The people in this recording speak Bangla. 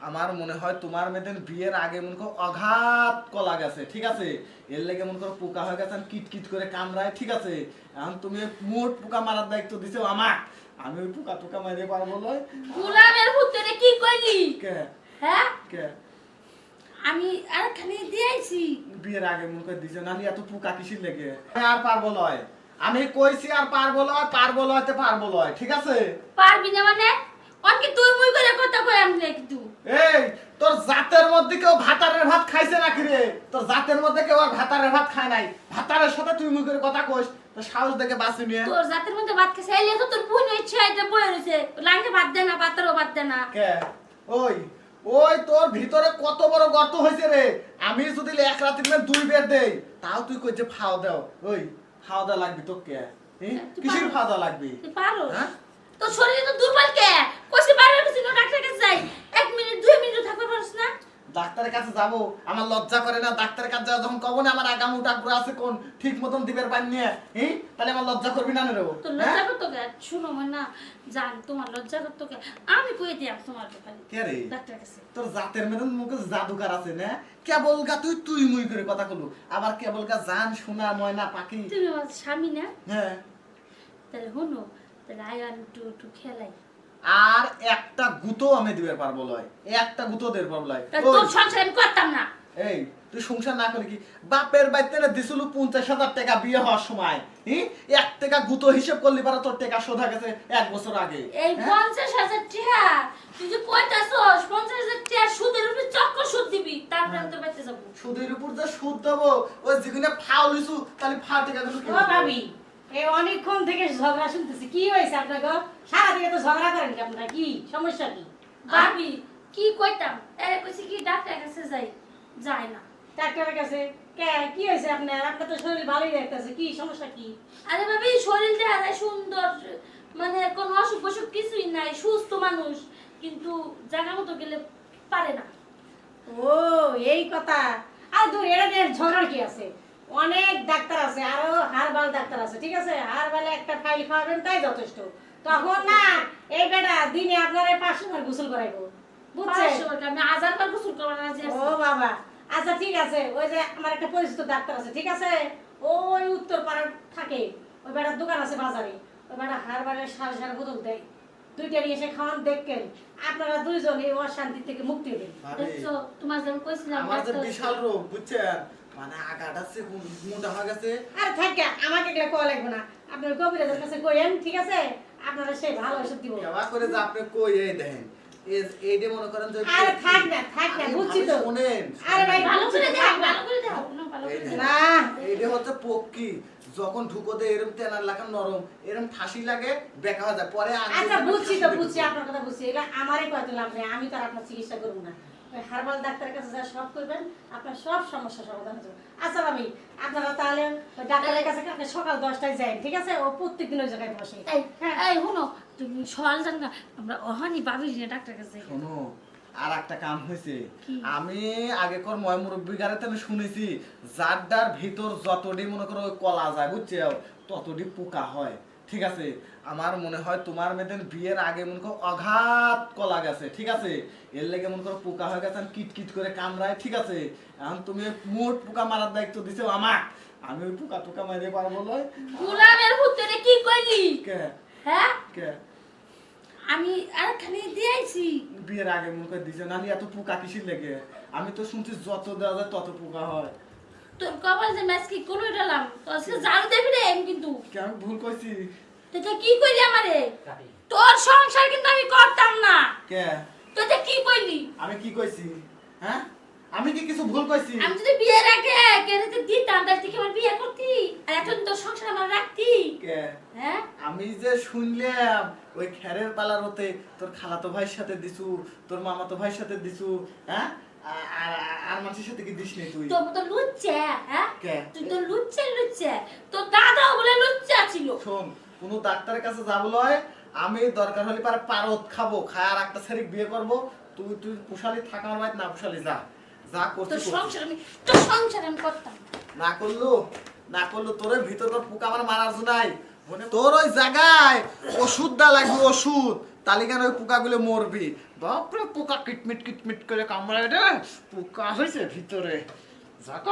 আমার মনে হয় তোমার মেয়েদের বিয়ের আগে মনে করো অঘাত কলা গেছে, ঠিক আছে? এর লেগে মনে করো পোকা হয়ে গেছে, কিটকিট করে কামড়ায়, ঠিক আছে? এখন তুমি মোট পোকা মারার দায়িত্ব দিছো আমার। আমি ওই পোকা টোকা মারিয়ে পারবো লয়। গোলামের ভূতেরে কি কইলি? কে হ্যাঁ কে আমি আর খালি দিয়েছি বিয়ের আগে মনে করে দিছো, নালি এত পোকা কিসির লেগে? আমি আর পারবো লয়, আমি কইছি আর পারবো লয়তে পারবো লয়, ঠিক আছে? পারবি না মানে অনকি তুই মুই করে কথা কই আমি কিন্তু এই তোর জাতের মধ্যে কেউ ভাতারের ভাত খাইছে নাকি রে? তোর জাতের মধ্যে কেউ আর ভাতারের ভাত খায় নাই? ভাতারের সাথে তুই মুই করে কথা কইস, তো সাহস দেখে বাঁচি নিয়ে। তোর জাতের মধ্যে ভাত খেয়ে এলে তো তোর বোন ইচ্ছা এটা বই রইছে লাঙ্গে ভাত দে না ভাতেরও ভাত দে না কে ওই ওই তোর ভিতরে কত বড় গর্ত হইছে রে? আমি যদি এক রাতের মধ্যে 2 বের দেই, তাও তুই কই যে ফাও দাও। ওই ফাও দা লাগবি তো কে? কিসের ফাও দা লাগবি? তুই পারো হ্যাঁ? তোর শরীরে তো দুর্বল কে কইছি পারবে কিছু না ডাক্তারের কাছে যাই 1 মিনিট 2 মিনিট থাকতে পারছ না ডাক্তারের কাছে যাবো, আমার লজ্জা করে না? ডাক্তারের কাছে যাওয়া যখন কব না আমার আগাম উঠাগ্র আছে কোন ঠিক মতন দিবের পান নিয়ে, তাহলে আমার লজ্জা করবি না রে? তো লজ্জা করতো কে? শুনো না জান তোমার লজ্জা করতো কে? আমি কই দিয়াম তোমার ব্যাপারে কে রে? ডাক্তারের কাছে তোর জাতের মেদন মুখে জাদুকার আছে না? কেবল গা তুই মুই করে কথা কলু, আবার কেবল গা জান শোনা ময়না পাখি। তুমি আমার স্বামী না? হ্যাঁ। তাহলে শুনো তাহলে আয়ান একটু খেলাই আর একটা গুতো আমি দিতে পারবো লয়, একটা গুতো দিতে পারবো লয়। তোর সংসার আমি করতাম না। এই তুই সংসার না করে কি বাপের বাড়িতে না দিছিল 50,000 টাকা বিয়ে হওয়ার সময়, 1 টাকা গুতো হিসাব করলি পারা তোর টাকা শোধা গেছে 1 বছর আগে। এই 50,000 টাকা তুই যে কইতাছস 50,000 টাকা সুদের উপর চক্কর সুদ দিবি তারপরে আমি তো বাইতে যাব। সুদের উপর যে সুদ দেবো, ওই যেখানে ফাউল হইছু তাহলে ফাউ টাকা গুলো কি ও ভাবি এই অনেকক্ষণ থেকে ঝগড়া শুনতেছি, কি হয়েছে আপনাকে? সারা দিনে তো ঝগড়া করেন কি আপনারা? কি সমস্যা কি? ভাবি কি কইতাম এরে কইছি কি ডাক্তারের কাছে যাই না। ডাক্তারের কাছে কে? কি হয়েছে আপনার? আপনার তো শরীর ভালোই দেখতেছে, কি সমস্যা কি? আরে ভাবি শরীর দেখা যায় সুন্দর, মানে কোনো অসুখ বসুখ কিছুই নাই, সুস্থ মানুষ, কিন্তু জায়গা মতো গেলে পারে না। ও এই কথা। আর দূর এটা নিয়ে ঝগড়ার কি আছে? অনেক ডাক্তার আছে, আরো হারবাল ডাক্তার আছে, ঠিক আছে? হারবালে একটা ফাইল খাওয়াবেন তাই যথেষ্ট। তখন না এই বেটা দিনে আপনার 500 বার গোসল করাইবো, বুঝছেন? 500 টাকা আমি 1000 বার গোসল করব না যে। ও বাবা, আচ্ছা ঠিক আছে। ওই যে আমার একটা পরিচিত ডাক্তার আছে, ঠিক আছে? ওই উত্তর পাড়ার থাকে, ওই বেটার দোকান আছে বাজারে। ওই বেটা হারবালের 5,500 বোতল দেয়, 2টা নিয়ে এসে খাওয়ান, দেখেন আপনারা দুইজন এই অশান্তি থেকে মুক্তি হবেন। দেখছো তোমার যেমন কইছিলাম আমার যে ডাক্তার- বিশাল রোগ, বুঝছেন? মানে আগাটা সে মোটা হয়ে গেছে। আর থাকে আমাকে এগুলো কোয়া লাগবে না, আপনার কবিরাজের কাছে কইেন, ঠিক আছে? আপনারা সেই ভালো ওষুধ দিব। কেবা করে যে আপনি কই এই দেখেন এইটা মনে করেন যে আরে থাক না বুঝছি তো। শুনেন, আরে ভাই ভালো করে বুঝছি তো, দাও থাক না। ভালো করে দাও না ভালো করে দাও। না এইটা হচ্ছে পক্ষী, যখন ঢুকোতে এরম তেনার লাগাম নরম, এরম ফাঁসি লাগে বেকা হয়ে যায় পরে। আচ্ছা বুঝছি তো, বুঝছি আপনার কথা বুঝছি। এটা আমারই কয়তো লাভ নেই, আমি তো আর আপনার চিকিৎসা করবো না। ওই হারবাল ডাক্তারের কাছে যা সব করবেন আপনার সব সমস্যা সমাধান হয়ে যাবে। আচ্ছা ভাবি, আপনারা তাহলে ওই ডাক্তারের কাছে কালকে সকাল 10টায় যাই, ঠিক আছে? ও প্রত্যেকদিন ওই জায়গায় বসে। এই হ্যাঁ এই শুনো তুমি সকাল জান না আমরা ওহানি ভাবি যে ডাক্তার কাছে যাই। শোনো, আর একটা কাম হয়েছে। কি? আমি আগে কর ময় মুরব্বী গাড়িতে আমি শুনেছি জারটার ভিতর যতটি মনে করো ওই কলা যায়, বুঝছো, ততটি পোকা হয়, ঠিক আছে? আমার মনে হয় তোমার মেয়েদের বিয়ের আগে মনে করো অঘাত কলা গেছে, ঠিক আছে? এর লেগে মনে করো পোকা হয়ে গেছে, কিটকিট করে কামড়ায়, ঠিক আছে? এখন তুমি মোট পোকা মারার দায়িত্ব দিছো আমার। আমি ওই পোকা টোকা মারিয়ে পারবো লয়। গোলামের ভূতেরে কি কইলি? কে হ্যাঁ কে আমি আর খালি দিয়েছি বিয়ের আগে মনে করে দিছে, নালি এত পোকা কিসির লেগে? আমি তো শুনছি যত দেওয়া যায় তত পোকা হয়। তোর কপাল যে ম্যাচ কি কোন এটালাম তোর সে জানো দেবি রে আমি কিন্তু কে আমি ভুল কইছি? তুই কি কইলি আমারে? তোর সংসার কিন্তু আমি করতাম না। কে তুই কি কইলি? আমি কি কইছি? হ্যাঁ, আমি কি কিছু ভুল কইছি? আমি যদি বিয়ের আগে কেড়েতে দিতাম তাহলে তুই কি আমার বিয়ে করতি আর এখন তোর সংসার আমার রাখতি? কে হ্যাঁ আমি যে শুনলাম ওই খেরের পালার হতে তোর খালাতো ভাইয়ের সাথে দিছু, তোর মামাতো ভাইয়ের সাথে দিছু, হ্যাঁ? আর আর মানুষের সাথে কি দিস নি তুই? তোর মতো লুচ্চে, হ্যাঁ? কে? তুই তো লুচ্চে তোর দাদাও বলে লুচ্চা ছিল। শোন, কোনো ডাক্তারের কাছে যাবো লয়, আমি দরকার হলে পারে পারত খাবো, খায় আর একটা ছেড়ে বিয়ে করবো। তুই তুই পুষালি থাকা আমার বাড়িতে, না পুষালি যা যা তোর করছিস সংসার আমি করতাম না করলো তোর ভিতর পোকা আমার মারার জন্যই। তোর ওই জায়গায় ওষুধ দা লাগবে, ওষুধ তাহলে কেন ওই পোকাগুলো মরবি। বাপরে পোকা কিটমিট কিটমিট করে কামড়ায় রে, পোকা হয়েছে ভিতরে। যাক